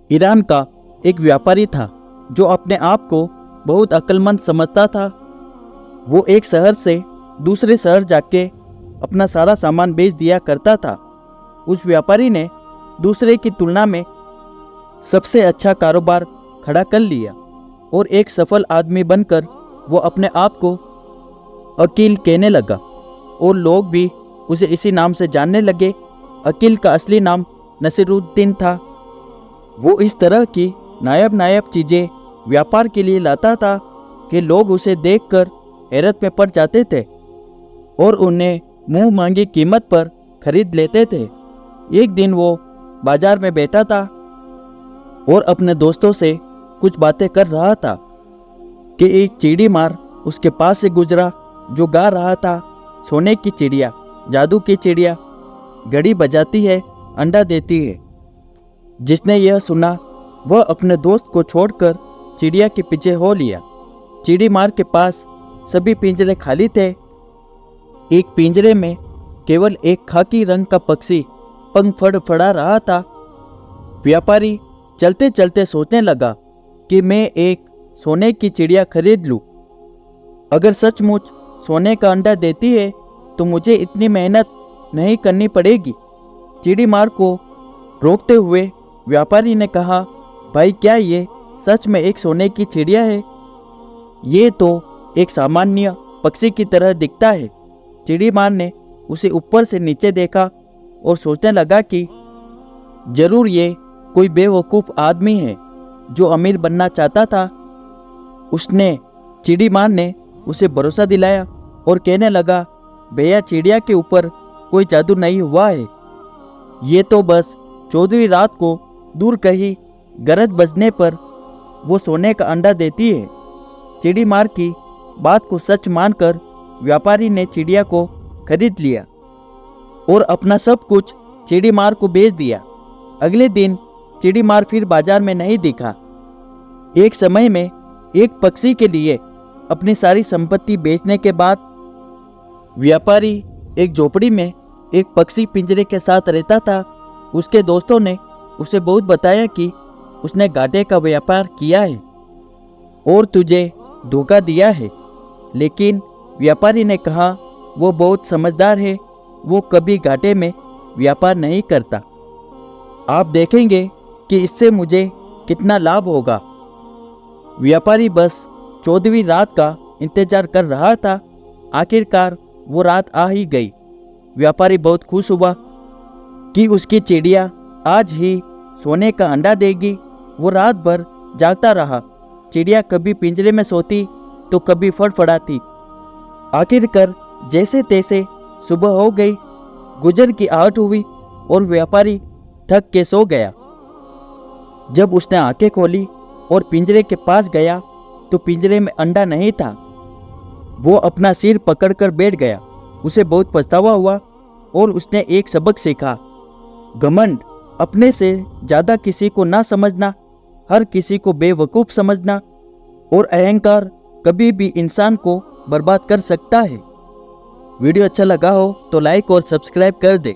Iran का एक व्यापारी था जो अपने आप को बहुत अक्लमंद समझता था। वो एक शहर से दूसरे शहर जाके अपना सारा सामान बेच दिया करता था। उस व्यापारी ने दूसरे की तुलना में सबसे अच्छा कारोबार खड़ा कर लिया और एक सफल आदमी बनकर वो अपने आप को अकील कहने लगा और लोग भी उसे इसी नाम से जानने लगे। अकील का असली नाम नसीरुद्दीन था। वो इस तरह की नायाब चीज़ें व्यापार के लिए लाता था कि लोग उसे देखकर हैरत में पड़ जाते थे और उन्हें मुंह मांगी कीमत पर खरीद लेते थे। एक दिन वो बाजार में बैठा था और अपने दोस्तों से कुछ बातें कर रहा था कि एक चिड़ी मार उसके पास से गुजरा जो गा रहा था, सोने की चिड़िया, जादू की चिड़िया, घड़ी बजाती है, अंडा देती है। जिसने यह सुना वह अपने दोस्त को छोड़कर चिड़िया के पीछे हो लिया। चिड़ी मार के पास सभी पिंजरे खाली थे। एक पिंजरे में केवल एक खाकी रंग का पक्षी पंख फड़फड़ा रहा था। व्यापारी चलते चलते सोचने लगा कि मैं एक सोने की चिड़िया खरीद लूं। अगर सचमुच सोने का अंडा देती है तो मुझे इतनी मेहनत नहीं करनी पड़ेगी। चिड़ी मार को रोकते हुए व्यापारी ने कहा, भाई क्या ये सच में एक सोने की चिड़िया है? ये तो एक सामान्य पक्षी की तरह दिखता है। चिड़ी मार ने उसे ऊपर से नीचे देखा और सोचने लगा कि जरूर ये कोई बेवकूफ़ आदमी है जो अमीर बनना चाहता था। चिड़ी मार ने उसे भरोसा दिलाया और कहने लगा, भैया चिड़िया के ऊपर कोई जादू नहीं हुआ है। ये तो बस 14वीं रात को दूर कहीं गरज बजने पर वो सोने का अंडा देती है। चिड़ी मार की बात को सच मानकर व्यापारी ने चिड़िया को खरीद लिया और अपना सब कुछ चिड़ी मार को बेच दिया। अगले दिन चिड़ी मार फिर बाजार में नहीं दिखा। एक समय में एक पक्षी के लिए अपनी सारी संपत्ति बेचने के बाद व्यापारी एक झोपड़ी में एक पक्षी पिंजरे के साथ रहता था। उसके दोस्तों ने उसे बहुत बताया कि उसने घाटे का व्यापार किया है और तुझे धोखा दिया है, लेकिन व्यापारी ने कहा वो बहुत समझदार है, वो कभी घाटे में व्यापार नहीं करता। आप देखेंगे कि इससे मुझे कितना लाभ होगा। व्यापारी बस 14वीं रात का इंतजार कर रहा था। आखिरकार वो रात आ ही गई। व्यापारी बहुत खुश हुआ कि उसकी चिड़िया आज ही सोने का अंडा देगी। वो रात भर जागता रहा। चिड़िया कभी पिंजरे में सोती तो कभी फड़फड़ाती। आखिरकार जैसे तैसे सुबह हो गई। गुजर की आहट हुई और व्यापारी थक के सो गया। जब उसने आंखें खोली और पिंजरे के पास गया तो पिंजरे में अंडा नहीं था। वो अपना सिर पकड़कर बैठ गया। उसे बहुत पछतावा हुआ और उसने एक सबक सीखा, घमंड, अपने से ज़्यादा किसी को ना समझना, हर किसी को बेवकूफ़ समझना और अहंकार कभी भी इंसान को बर्बाद कर सकता है। वीडियो अच्छा लगा हो तो लाइक और सब्सक्राइब कर दे।